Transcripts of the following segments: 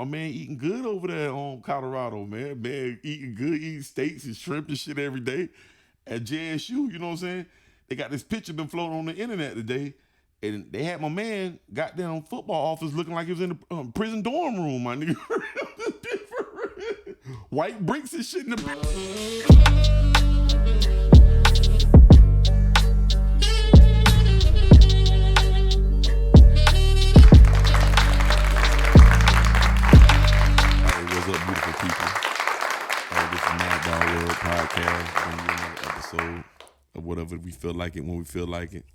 My man eating good over there on Colorado, man. Man eating good, eating steaks and shrimp and shit every day at JSU. You know what I'm saying? They got this picture been floating on the internet today, and they had my man goddamn football office looking like he was in the prison dorm room. My nigga, white bricks and shit in the. Hey, what's up, beautiful people? This is Mad Dogg World podcast. Bringing you another episode of whatever we feel like it when we feel like it.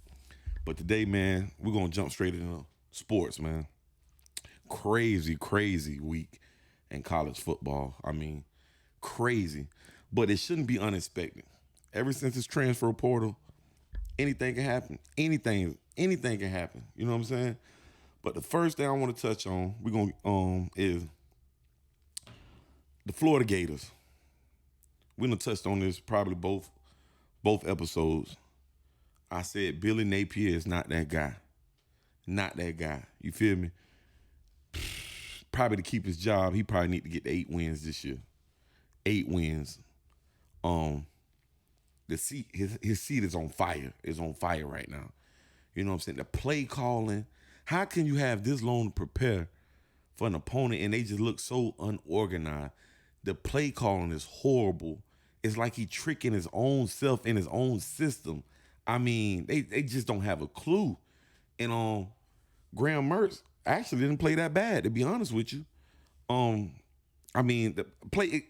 But today, man, we're gonna jump straight into sports, man. Crazy week in college football. I mean, crazy. But it shouldn't be unexpected. Ever since this transfer portal, anything can happen. Anything can happen. You know what I'm saying? But the first thing I want to touch on, we're gonna is the Florida Gators. We done touched on this probably both episodes. I said Billy Napier is not that guy. Not that guy. You feel me? Probably to keep his job, he probably need to get the 8 wins this year. 8 wins. The seat, his seat is on fire. Is on fire right now. You know what I'm saying? The play calling. How can you have this long to prepare for an opponent and they just look so unorganized? The play calling is horrible. It's like he tricking his own self in his own system. I mean, they just don't have a clue. And Graham Mertz actually didn't play that bad, to be honest with you. I mean, the play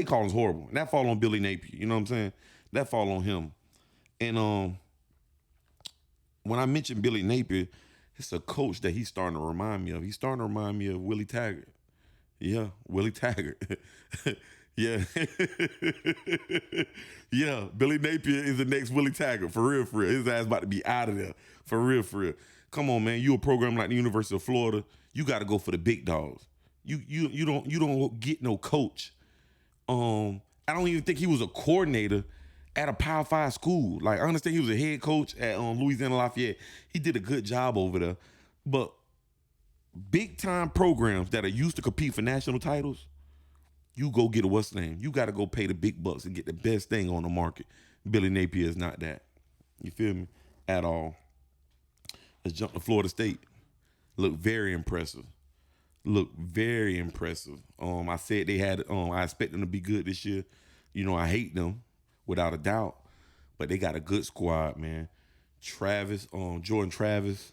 calling is horrible. And that fall on Billy Napier. You know what I'm saying? That fall on him. And when I mentioned Billy Napier, it's a coach that he's starting to remind me of. He's starting to remind me of Willie Taggart. Yeah, Willie Taggart. Yeah. Yeah, Billy Napier is the next Willie Taggart. For real. His ass about to be out of there. For real. Come on, man. You a program like the University of Florida, you got to go for the big dogs. You don't get no coach. I don't even think he was a coordinator at a Power 5 school. Like, I understand he was a head coach at Louisiana Lafayette. He did a good job over there. But big time programs that are used to compete for national titles, you go get a what's name. You got to go pay the big bucks and get the best thing on the market. Billy Napier is not that. You feel me? At all. Let's jump to Florida State. Look very impressive. I said they had. I expect them to be good this year. You know, I hate them without a doubt, but they got a good squad, man. Jordan Travis,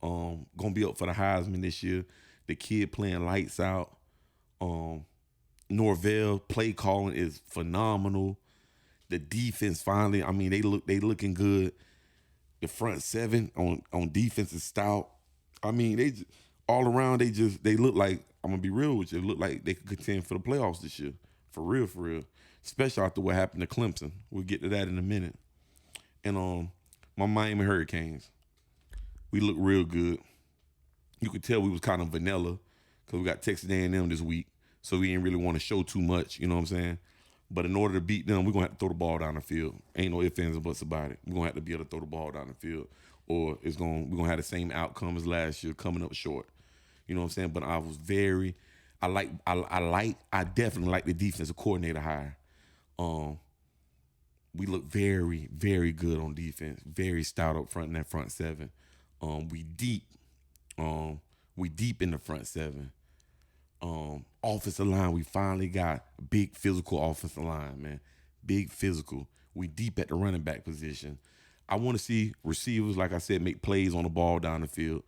gonna be up for the Heisman this year. The kid playing lights out. Norvell play calling is phenomenal. The defense finally, I mean, they looking good. The front seven on defense is stout. I mean, they just, all around they look like, I'm gonna be real with you, they look like they could contend for the playoffs this year. For real. Especially after what happened to Clemson. We'll get to that in a minute. And my Miami Hurricanes, we look real good. You could tell we was kind of vanilla because we got Texas A&M this week. So we didn't really want to show too much, you know what I'm saying? But in order to beat them, we're going to have to throw the ball down the field. Ain't no ifs, ands, or buts about it. We're going to have to be able to throw the ball down the field. Or we're going to have the same outcome as last year, coming up short. You know what I'm saying? But I definitely like the defensive coordinator hire. We look very, very good on defense. Very stout up front in that front seven. We deep in the front seven. Offensive line, we finally got a big physical offensive line, man. Big physical. We deep at the running back position. I want to see receivers, like I said, make plays on the ball down the field.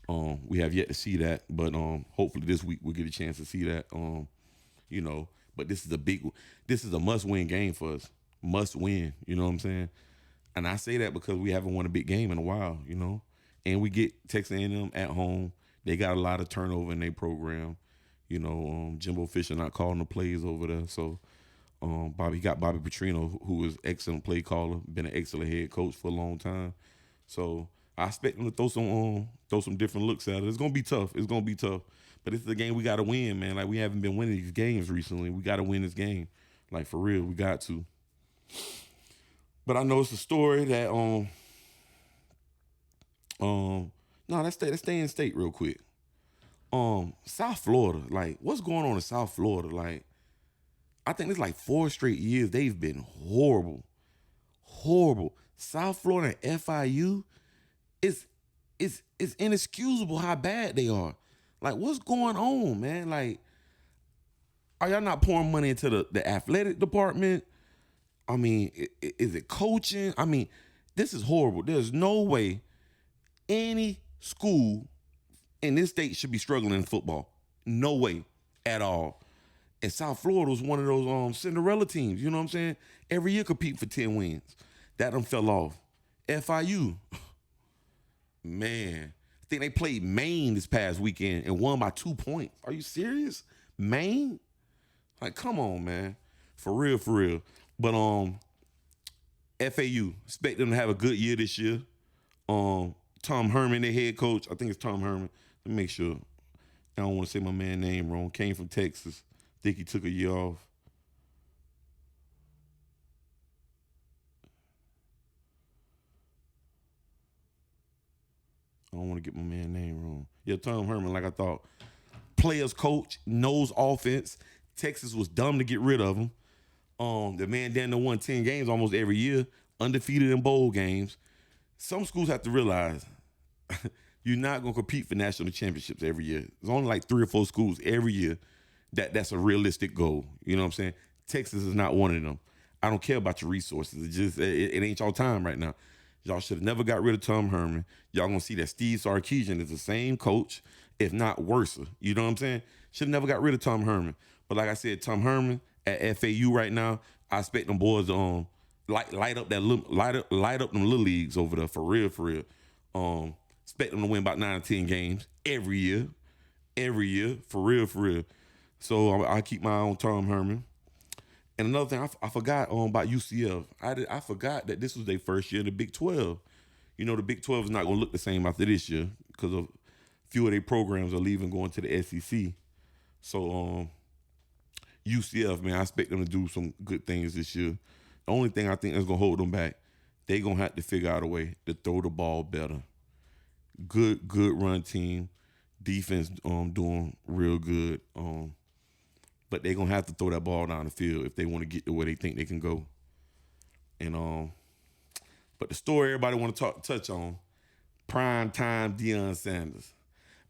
We have yet to see that, but hopefully this week we'll get a chance to see that. But this is a must-win game for us. Must win, you know what I'm saying? And I say that because we haven't won a big game in a while, you know. And we get Texas A&M at home. They got a lot of turnover in their program. You know, Jimbo Fisher not calling the plays over there. So Bobby Petrino, who is excellent play caller, been an excellent head coach for a long time. So I expect them to throw some different looks at it. It's gonna be tough. But it's the game we gotta win, man. Like, we haven't been winning these games recently. We gotta win this game. Like, for real, we got to. But I know it's a story that let's stay in state real quick. South Florida, like, what's going on in South Florida? Like, I think it's like 4 straight years they've been horrible, horrible. South Florida and FIU, it's it's inexcusable how bad they are. Like, what's going on, man? Like, are y'all not pouring money into the athletic department? I mean, is it coaching? I mean, this is horrible. There's no way any school in this state should be struggling in football. No way at all. And South Florida was one of those Cinderella teams. You know what I'm saying? Every year compete for 10 wins. That done fell off. FIU, man, I think they played Maine this past weekend and won by 2 points. Are you serious? Maine? Like, come on, man. For real, for real. But FAU, expect them to have a good year this year. Tom Herman, their head coach. I think it's Tom Herman. Let me make sure. I don't want to say my man's name wrong. Came from Texas. Think he took a year off. I don't want to get my man's name wrong. Yeah, Tom Herman, like I thought. Players coach, knows offense. Texas was dumb to get rid of him. The man down there won 10 games almost every year, undefeated in bowl games. Some schools have to realize you're not going to compete for national championships every year. There's only like 3 or 4 schools every year that's a realistic goal. You know what I'm saying? Texas is not one of them. I don't care about your resources. It ain't y'all time right now. Y'all should have never got rid of Tom Herman. Y'all gonna see that Steve Sarkisian is the same coach, if not worse. You know what I'm saying? Should have never got rid of Tom Herman. But like I said, Tom Herman at FAU right now, I expect them boys to light up them little leagues over there for real, for real. Expect them to win about 9 or 10 games every year, for real, for real. So I keep my eye on Tom Herman. And another thing, I forgot about UCF. I forgot that this was their first year in the Big 12. You know, the Big 12 is not going to look the same after this year because a few of their programs are leaving, going to the SEC. So UCF, man, I expect them to do some good things this year. The only thing I think that's going to hold them back, they're going to have to figure out a way to throw the ball better. Good run team. Defense doing real good. But they're going to have to throw that ball down the field if they want to get to where they think they can go. And but the story everybody want to touch on, prime time Deion Sanders.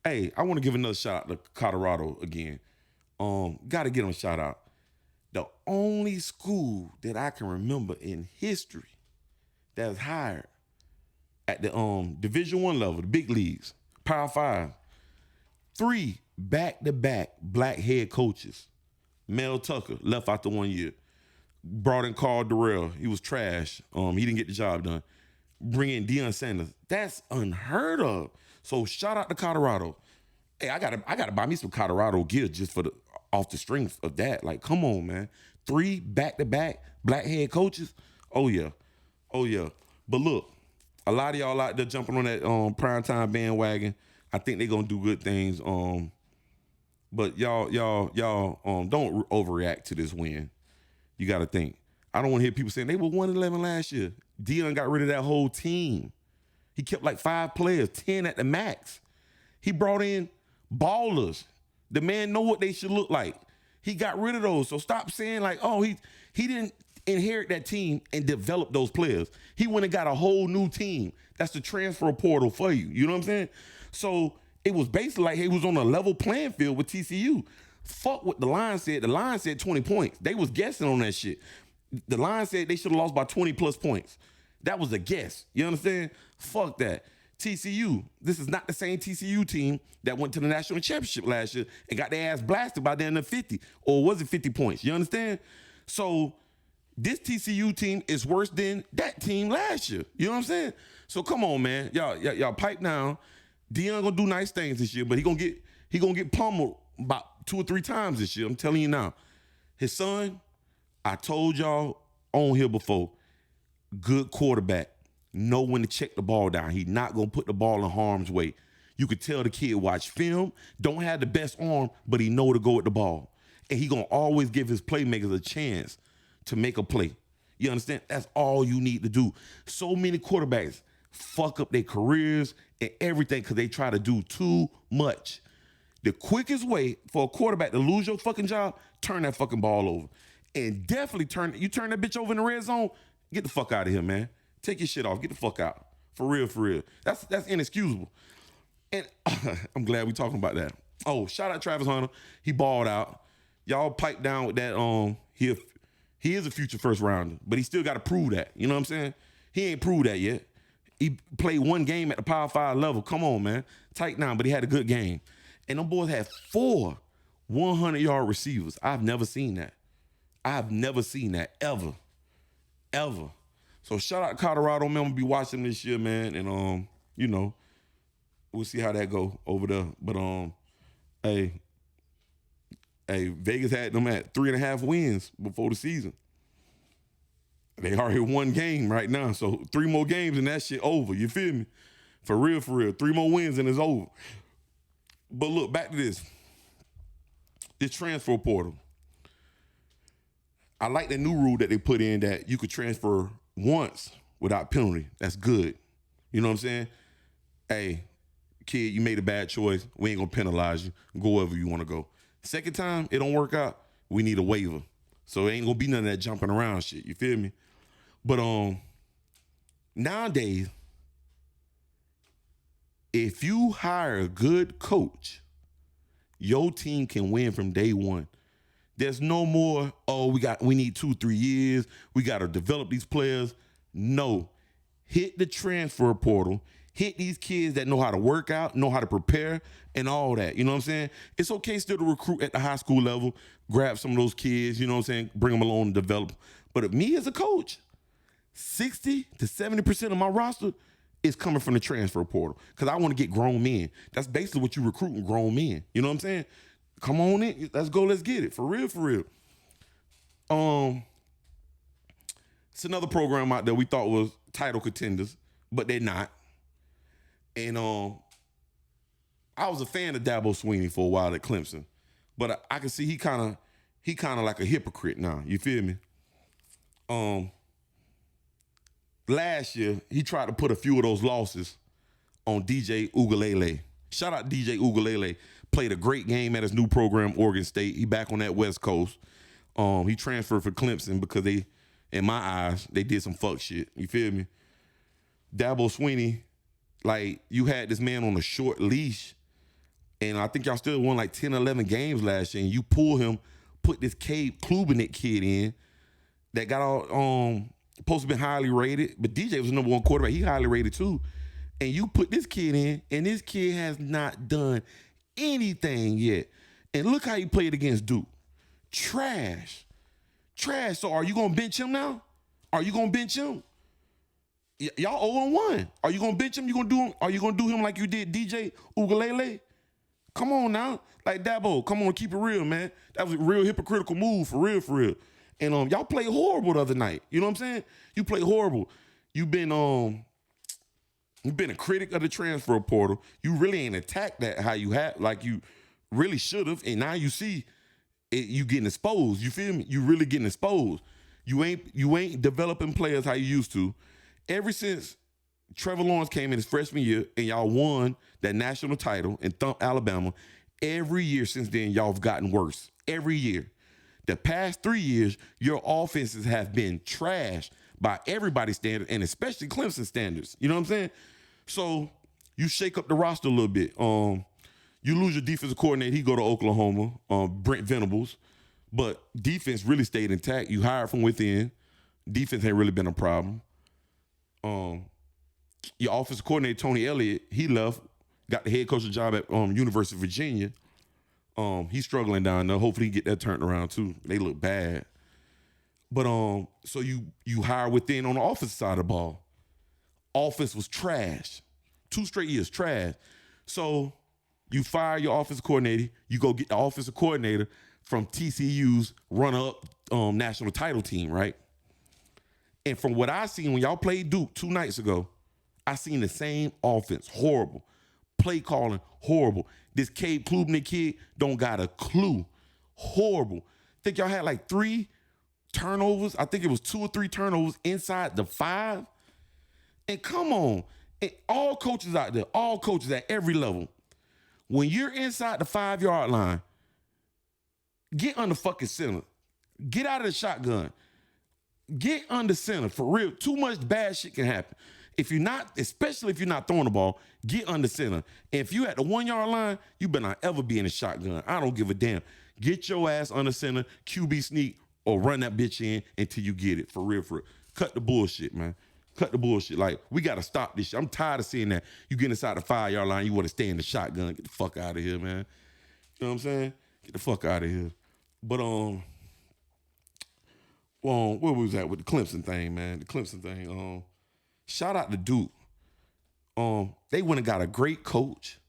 Hey, I want to give another shout out to Colorado again. Got to give them a shout out. The only school that I can remember in history that's hired at the Division I level, the big leagues, Power 5, 3 back-to-back black head coaches. Mel Tucker left after 1 year. Brought in Carl Durrell. He was trash. He didn't get the job done. Bring in Deion Sanders. That's unheard of. So shout out to Colorado. Hey, I gotta buy me some Colorado gear just for off the strength of that. Like, come on, man. 3 back-to-back black head coaches. Oh yeah. But look, a lot of y'all out there jumping on that primetime bandwagon. I think they're gonna do good things. But y'all don't overreact to this win. You got to think. I don't want to hear people saying they were 1-11 last year. Deion got rid of that whole team. He kept like 5 players, 10 at the max. He brought in ballers. The man know what they should look like. He got rid of those. So stop saying like, oh, he didn't inherit that team and develop those players. He went and got a whole new team. That's the transfer portal for you. You know what I'm saying? So it was basically like he was on a level playing field with TCU. Fuck what the line said. The line said 20 points. They was guessing on that shit. The line said they should have lost by 20 plus points. That was a guess. You understand? Fuck that. TCU, this is not the same TCU team that went to the national championship last year and got their ass blasted by the end of 50. Or was it 50 points? You understand? So this TCU team is worse than that team last year. You know what I'm saying? So come on, man. Y'all pipe down. Deion gonna do nice things this year, but he gonna get pummeled about 2 or 3 times this year. I'm telling you now. His son, I told y'all on here before, good quarterback. Know when to check the ball down. He not gonna put the ball in harm's way. You could tell the kid watch film, don't have the best arm, but he know to go with the ball. And he gonna always give his playmakers a chance to make a play. You understand? That's all you need to do. So many quarterbacks fuck up their careers and everything because they try to do too much. The quickest way for a quarterback to lose your fucking job, turn that fucking ball over. And definitely turn that bitch over in the red zone, get the fuck out of here, man. Take your shit off. Get the fuck out. For real, for real. That's inexcusable. And I'm glad we talking about that. Oh, shout out Travis Hunter. He balled out. Y'all pipe down with that. He is a future first rounder, but he still got to prove that. You know what I'm saying? He ain't proved that yet. He played one game at the Power 5 level. Come on, man. Tight down, but he had a good game. And them boys had 4 100-yard receivers. I've never seen that. I've never seen that ever. Ever. So shout out Colorado, man. I'm gonna be watching this year, man. And we'll see how that go over there. But hey, Vegas had them at 3.5 wins before the season. They already won game right now. So 3 more games and that shit over. You feel me? For real, for real. 3 more wins and it's over. But look, back to this. This transfer portal. I like the new rule that they put in that you could transfer once without penalty. That's good. You know what I'm saying? Hey, kid, you made a bad choice. We ain't gonna penalize you. Go wherever you want to go. Second time, it don't work out, we need a waiver. So it ain't gonna be none of that jumping around shit. You feel me? But nowadays, if you hire a good coach, your team can win from day one. There's no more, we need 2-3 years. We got to develop these players. No. Hit the transfer portal. Hit these kids that know how to work out, know how to prepare, and all that. You know what I'm saying? It's okay still to recruit at the high school level, grab some of those kids, you know what I'm saying, bring them along and develop. But me as a coach, 60 to 70% of my roster is coming from the transfer portal because I want to get grown men. That's basically what you recruiting, grown men. You know what I'm saying? Come on in. Let's go. Let's get it. For real, for real. It's another program out there we thought was title contenders, but they're not. And I was a fan of Dabo Swinney for a while at Clemson, but I can see he kind of like a hypocrite now. You feel me? Last year, he tried to put a few of those losses on DJ Uiagalelei. Shout out DJ Uiagalelei. Played a great game at his new program, Oregon State. He back on that West Coast. He transferred for Clemson because they, in my eyes, they did some fuck shit. You feel me? Dabo Swinney, like, you had this man on a short leash, and I think y'all still won like 10, 11 games last year, and you pull him, put this Cade Klubenik kid in that got all supposed to be highly rated, but DJ was the number 1 quarterback. He highly rated too. And you put this kid in, and this kid has not done anything yet. And look how he played against Duke. Trash. So are you going to bench him now? Are you going to bench him? Y'all 0-1. Are you going to bench him? Are you going to do him like you did DJ Uiagalelei? Come on now. Like Dabo, come on, keep it real, man. That was a real hypocritical move, for real, for real. And y'all played horrible the other night. You know what I'm saying? You played horrible. You've been a critic of the transfer portal. You really ain't attacked that how you have, like you really should have. And now you see it, you getting exposed. You feel me? You really getting exposed. You ain't developing players how you used to. Ever since Trevor Lawrence came in his freshman year and y'all won that national title and thumped Alabama, every year since then y'all have gotten worse. Every year. The past 3 years, your offenses have been trashed by everybody's standards, and especially Clemson standards. You know what I'm saying? So you shake up the roster a little bit. You lose your defensive coordinator. He go to Oklahoma, Brent Venables. But defense really stayed intact. You hired from within. Defense ain't really been a problem. Your offensive coordinator, Tony Elliott, he left, got the head coaching job at University of Virginia. He's struggling down there. Hopefully he get that turned around too. They look bad. But so you hire within on the offensive side of the ball. Offense was trash. 2 straight years, trash. So you fire your offensive coordinator. You go get the offensive coordinator from TCU's run-up national title team, right? And from what I seen when y'all played Duke 2 nights ago, I seen the same offense. Horrible. Play calling, horrible. This Cade Klubenik kid don't got a clue. Horrible. Think y'all had like 3 turnovers. I think it was 2 or 3 turnovers inside the 5. And come on. And all coaches out there, all coaches at every level, When you're inside the 5-yard line, get under fucking center. Get out of the shotgun. Get under center. For real, too much bad shit can happen. If you're not, especially if you're not throwing the ball, get under center. And if you at the 1-yard line, you better not ever be in the shotgun. I don't give a damn. Get your ass under center, QB sneak, or run that bitch in until you get it. For real, for real. Cut the bullshit, man. Cut the bullshit. Like, we got to stop this shit. I'm tired of seeing that. You get inside the 5-yard line, you want to stay in the shotgun. Get the fuck out of here, man. You know what I'm saying? Get the fuck out of here. But, where was that with the Clemson thing, man? The Clemson thing. Shout out to Duke. They went and got a great coach.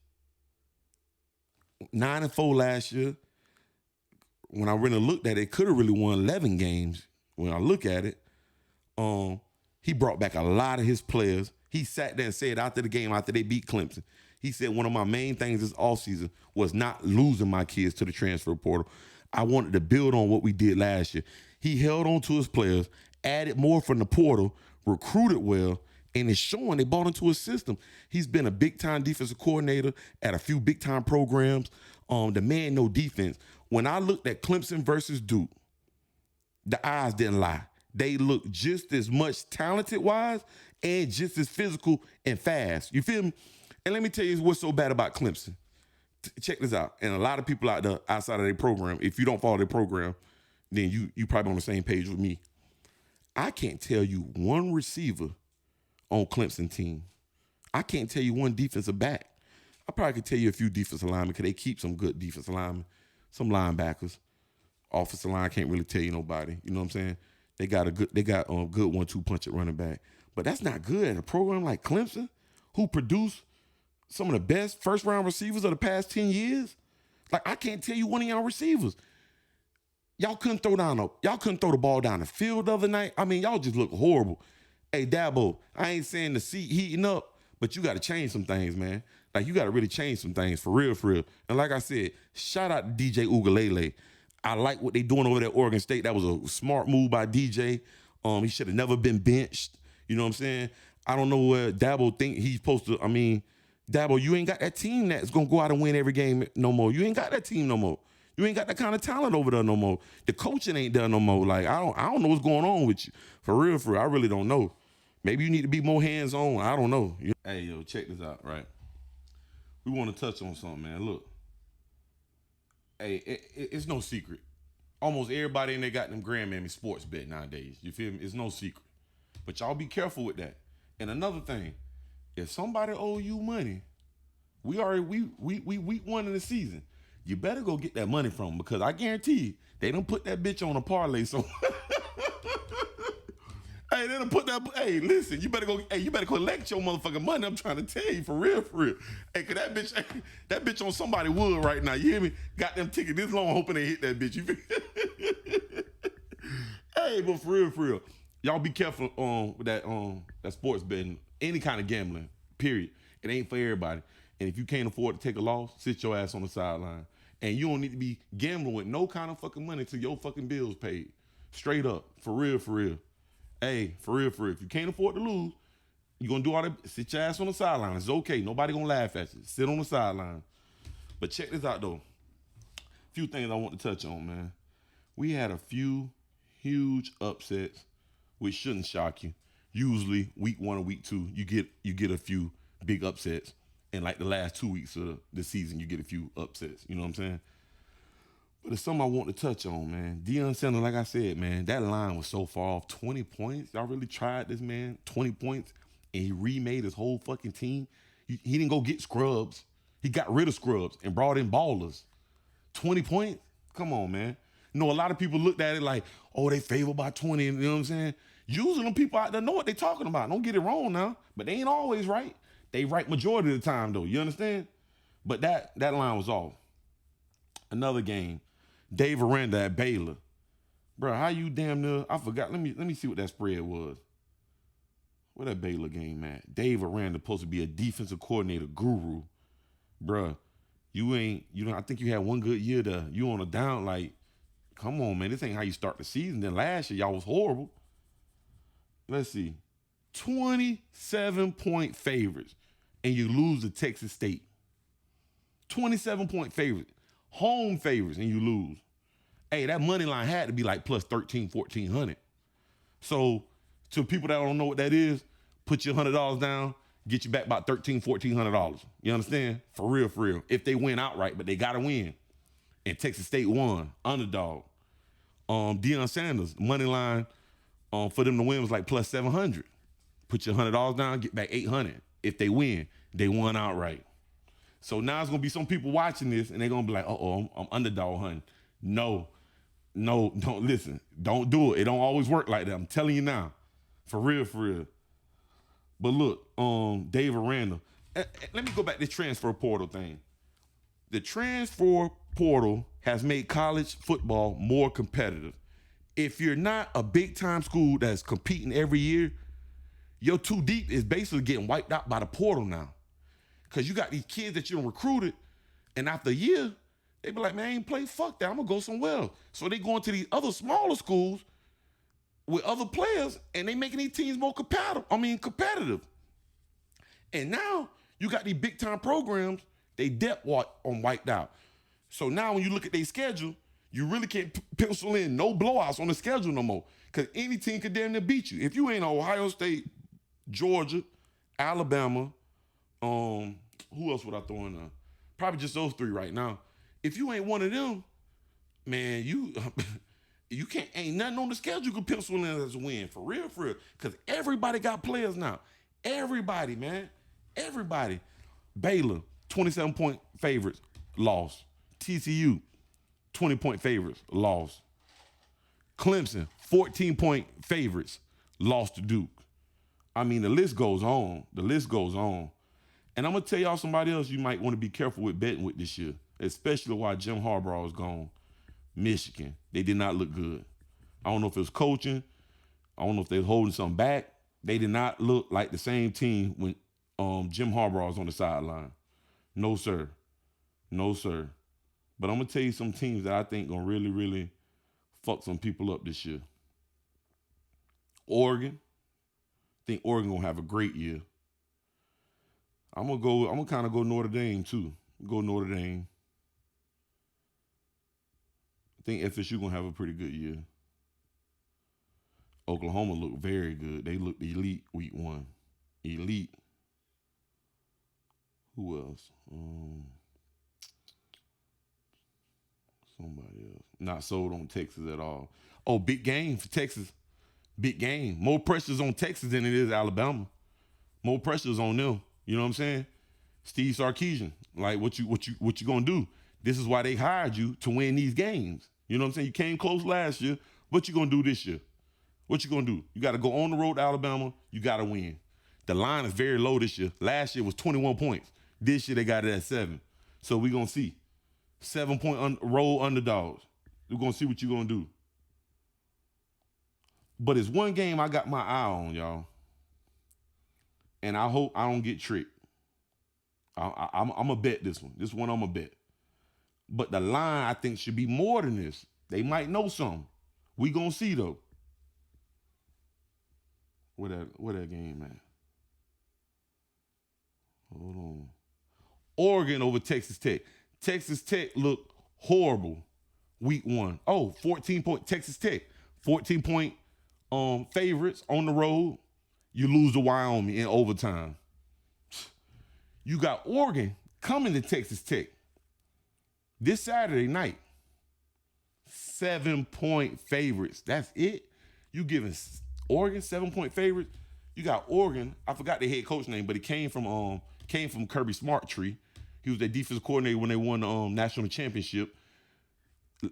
9-4 last year. When I really looked at it, could have really won 11 games. When I look at it, he brought back a lot of his players. He sat there and said after the game, after they beat Clemson, he said one of my main things this offseason was not losing my kids to the transfer portal. I wanted to build on what we did last year. He held on to his players, added more from the portal, recruited well, and it's showing they bought into his system. He's been a big-time defensive coordinator at a few big-time programs. The man know defense. When I looked at Clemson versus Duke, the eyes didn't lie. They look just as much talented-wise and just as physical and fast. You feel me? And let me tell you what's so bad about Clemson. Check this out. And a lot of people out there outside of their program, if you don't follow their program, then you probably on the same page with me. I can't tell you one receiver on Clemson team. I can't tell you one defensive back. I probably could tell you a few defensive linemen because they keep some good defensive linemen, some linebackers. Offensive line, I can't really tell you nobody. You know what I'm saying? They got a good 1-2 punch at running back. But that's not good at a program like Clemson, who produced some of the best first-round receivers of the past 10 years. Like, I can't tell you one of y'all receivers. Y'all couldn't throw the ball down the field the other night. I mean, y'all just look horrible. Hey, Dabo, I ain't saying the seat heating up, but you got to change some things, man. Like, you got to really change some things for real, for real. And like I said, shout out to DJ Ugalele. I like what they doing over there at Oregon State. That was a smart move by DJ. He should have never been benched. You know what I'm saying? I don't know where Dabo think he's supposed to. I mean, Dabo, you ain't got that team that's going to go out and win every game no more. You ain't got that team no more. You ain't got that kind of talent over there no more. The coaching ain't there no more. Like, I don't know what's going on with you. For real, I really don't know. Maybe you need to be more hands-on. I don't know. Hey, yo, check this out, right? We want to touch on something, man. Look. Hey, it's no secret. Almost everybody in there got them grandmammy sports bet nowadays. You feel me? It's no secret. But y'all be careful with that. And another thing, if somebody owe you money, we week 1 in the season. You better go get that money from them because I guarantee you, they don't put that bitch on a parlay. So, hey, they don't put that. Hey, listen, you better collect your motherfucking money. I'm trying to tell you, for real. Hey, cause that bitch on somebody wood right now. You hear me? Got them ticket this long, hoping they hit that bitch. You feel? Hey, but for real, y'all be careful with that sports betting, any kind of gambling. Period. It ain't for everybody. And if you can't afford to take a loss, sit your ass on the sideline. And you don't need to be gambling with no kind of fucking money till your fucking bills paid. Straight up. For real. Hey, for real. If you can't afford to lose, you're going to do all that. Sit your ass on the sideline. It's okay. Nobody going to laugh at you. Sit on the sideline. But check this out, though. A few things I want to touch on, man. We had a few huge upsets, which shouldn't shock you. Usually, week 1 or week 2, you get a few big upsets. And like the last 2 weeks of the season, you get a few upsets. You know what I'm saying? But it's something I want to touch on, man. Deion Sanders, like I said, man, that line was so far off. 20 points. Y'all really tried this, man. 20 points. And he remade his whole fucking team. He didn't go get scrubs. He got rid of scrubs and brought in ballers. 20 points? Come on, man. You know, a lot of people looked at it like, oh, they favored by 20. You know what I'm saying? Usually them people out there know what they talking about. Don't get it wrong now. But they ain't always right. They right majority of the time, though. You understand? But that line was off. Another game. Dave Aranda at Baylor. Bro, how you damn near... I forgot. Let me see what that spread was. Where that Baylor game at? Dave Aranda supposed to be a defensive coordinator guru. Bro, I think you had one good year there. You on a down, like, come on, man. This ain't how you start the season. Then last year, y'all was horrible. Let's see. 27-point favorites. And you lose to Texas State. 27-point favorite, home favorites, and you lose. Hey, that money line had to be like plus 13, 1400. So to people that don't know what that is, put your $100 down, get you back about $1,300, $1,400. You understand? For real, for real. If they win outright, but they gotta win. And Texas State won, underdog. Deion Sanders, money line for them to win was like plus 700. Put your $100 down, get back 800. If they win, they won outright. So now it's gonna be some people watching this and they're gonna be like, I'm underdog hunting. No, don't listen. Don't do it. It don't always work like that. I'm telling you now. For real, for real. But look, Dave Aranda. Let me go back to this transfer portal thing. The transfer portal has made college football more competitive. If you're not a big time school that's competing every year, your too deep is basically getting wiped out by the portal now. Because you got these kids that you recruited, and after a year, they be like, man, I ain't play, fuck that, I'm gonna go somewhere else. So they going to these other smaller schools with other players, and they making these teams more competitive. And now you got these big time programs, they depth wiped out. So now when you look at their schedule, you really can't pencil in no blowouts on the schedule no more. Because any team could damn near beat you. If you ain't Ohio State, Georgia, Alabama, who else would I throw in there? Probably just those three right now. If you ain't one of them, man, you can't, ain't nothing on the schedule can pencil in as a win. For real, for real. Because everybody got players now. Everybody, man. Everybody. Baylor, 27-point favorites, lost. TCU, 20-point favorites, lost. Clemson, 14-point favorites, lost to Duke. I mean, the list goes on. The list goes on. And I'm going to tell y'all somebody else you might want to be careful with betting with this year, especially while Jim Harbaugh is gone. Michigan, they did not look good. I don't know if it was coaching. I don't know if they was holding something back. They did not look like the same team when Jim Harbaugh was on the sideline. No, sir. No, sir. But I'm going to tell you some teams that I think going to really, really fuck some people up this year. Oregon. I think Oregon going to have a great year. I'm gonna kind of go Notre Dame too. Go Notre Dame. I think FSU gonna have a pretty good year. Oklahoma looked very good. They looked elite week one. Elite. Who else? Somebody else. Not sold on Texas at all. Oh, big game for Texas. Big game. More pressure's on Texas than it is Alabama. More pressure's on them. You know what I'm saying? Steve Sarkisian, like what you gonna do? This is why they hired you to win these games. You know what I'm saying? You came close last year. What you gonna do this year? What you gonna do? You got to go on the road to Alabama. You got to win. The line is very low this year. Last year was 21 points. This year they got it at 7. So we gonna see 7-point road underdogs. We're gonna see what you gonna do. But it's one game I got my eye on, y'all. And I hope I don't get tricked. I'm going to bet this one. This one I'm going to bet. But the line, I think, should be more than this. They might know something. We going to see, though. Where that game at? Hold on. Oregon over Texas Tech. Texas Tech looked horrible week one. Oh, 14-point Texas Tech. 14-point favorites on the road. You lose to Wyoming in overtime. You got Oregon coming to Texas Tech this Saturday night. 7-point favorites. That's it. You giving Oregon 7-point favorites. You got Oregon. I forgot the head coach name, but he came from Kirby Smart Tree. He was their defensive coordinator when they won the national championship.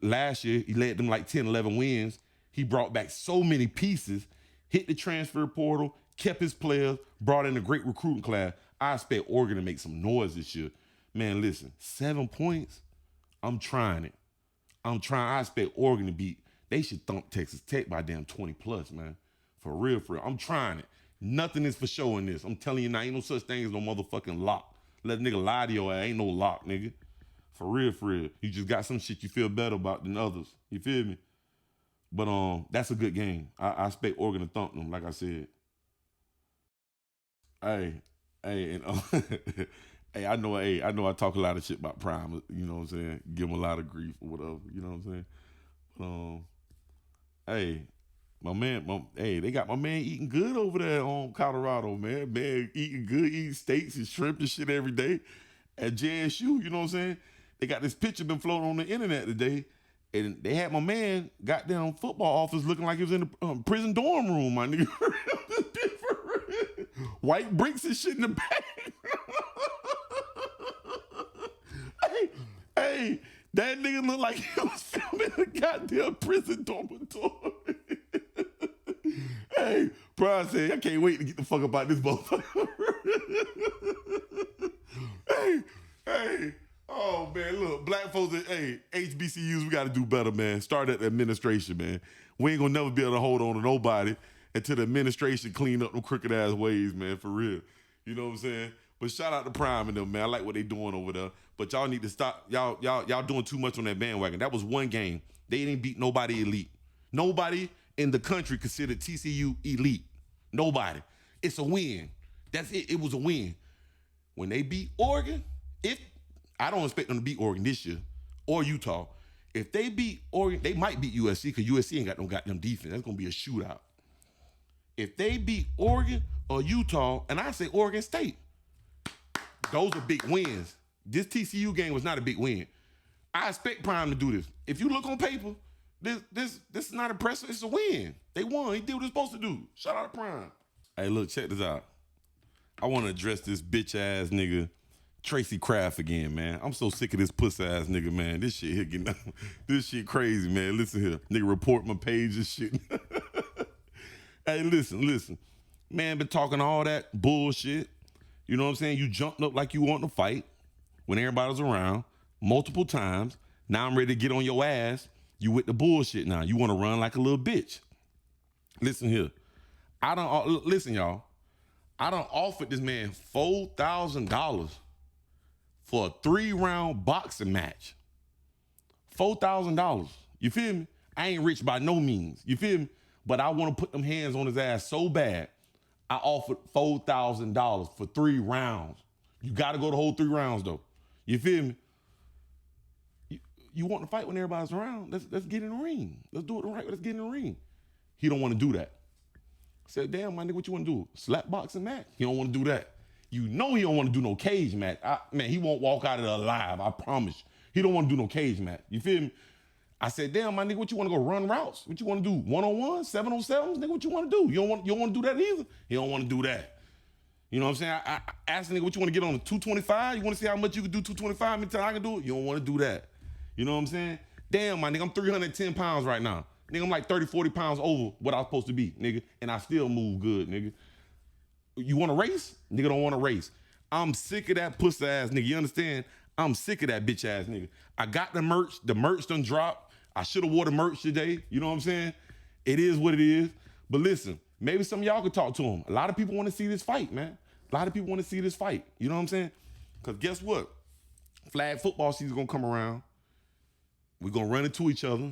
Last year, he led them like 10, 11 wins. He brought back so many pieces, hit the transfer portal, kept his players, brought in a great recruiting class. I expect Oregon to make some noise this year. Man, listen, 7 points, I'm trying it. I expect Oregon to beat. They should thump Texas Tech by damn 20 plus, man. For real, for real. I'm trying it. Nothing is for sure in this. I'm telling you now, ain't no such thing as no motherfucking lock. Let a nigga lie to your ass. Ain't no lock, nigga. For real, for real. You just got some shit you feel better about than others. You feel me? But that's a good game. I expect Oregon to thump them, like I said. Hey, and Hey, I know I talk a lot of shit about Prime, you know what I'm saying? Give him a lot of grief or whatever, you know what I'm saying? Hey, they got my man eating good over there on Colorado, man. Man, eating good, eating steaks and shrimp and shit every day at JSU, you know what I'm saying? They got this picture been floating on the internet today, and they had my man goddamn football office looking like he was in the prison dorm room, my nigga. White bricks and shit in the back. hey, that nigga looked like he was filming a goddamn prison dormitory. Hey, Brian said, I can't wait to get the fuck up out this motherfucker. hey, oh man, look, black folks at HBCUs, we gotta do better, man. Start at the administration, man. We ain't gonna never be able to hold on to nobody until the administration clean up them crooked ass ways, man, for real. You know what I'm saying? But shout out to Prime and them, man. I like what they doing over there. But y'all need to stop. Y'all doing too much on that bandwagon. That was one game. They didn't beat nobody elite. Nobody in the country considered TCU elite. Nobody. It's a win. That's it. It was a win. When they beat Oregon, I don't expect them to beat Oregon this year or Utah. If they beat Oregon, they might beat USC because USC ain't got no goddamn defense. That's gonna be a shootout. If they beat Oregon or Utah, and I say Oregon State, those are big wins. This TCU game was not a big win. I expect Prime to do this. If you look on paper, this is not impressive. It's a win. They won. He did what he's supposed to do. Shout out to Prime. Hey, look, check this out. I want to address this bitch ass nigga, Tracy Kraft, again, man. I'm so sick of this puss ass nigga, man. This shit here getting this shit crazy, man. Listen here. Nigga report my page and shit. Hey, listen. Man, been talking all that bullshit. You know what I'm saying? You jumped up like you want to fight when everybody was around multiple times. Now I'm ready to get on your ass. You with the bullshit now. You want to run like a little bitch. Listen here. Listen, y'all. I done offered this man $4,000 for a 3-round boxing match. $4,000. You feel me? I ain't rich by no means. You feel me? But I want to put them hands on his ass so bad. I offered $4,000 for 3 rounds. You got to go the whole 3 rounds, though. You feel me? You want to fight when everybody's around? Let's get in the ring. Let's do it right. Let's get in the ring. He don't want to do that. I said, damn, my nigga, what you want to do? Slap boxing match? He don't want to do that. You know he don't want to do no cage match. Man, he won't walk out of there alive, I promise. He don't want to do no cage match. You feel me? I said, damn, my nigga, what you want to go run routes? What you want to do? 1-on-1, 7-on-7s? Nigga, what you want to do? You don't want to do that either? He don't want to do that. You know what I'm saying? I asked the nigga, what you want to get on the 225? You want to see how much you can do 225? Me tell I can do it? You don't want to do that. You know what I'm saying? Damn, my nigga, I'm 310 pounds right now. Nigga, I'm like 30, 40 pounds over what I was supposed to be, nigga. And I still move good, nigga. You want to race? Nigga don't want to race. I'm sick of that pussy ass nigga. You understand? I'm sick of that bitch ass nigga. I got the merch. The merch done dropped. I should have wore the merch today. You know what I'm saying? It is what it is. But listen, maybe some of y'all could talk to him. A lot of people want to see this fight, man. A lot of people want to see this fight. You know what I'm saying? Because guess what? Flag football season's going to come around. We're going to run into each other.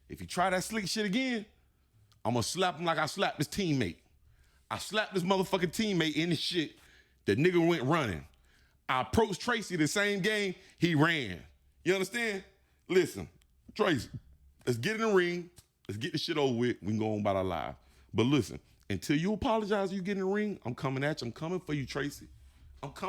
If he try that slick shit again, I'm going to slap him like I slapped his teammate. I slapped this motherfucking teammate in the shit. The nigga went running. I approached Tracy the same game. He ran. You understand? Listen, Tracy, let's get in the ring. Let's get this shit over with. We can go on about our lives. But listen, until you apologize, you get in the ring, I'm coming at you. I'm coming for you, Tracy. I'm coming.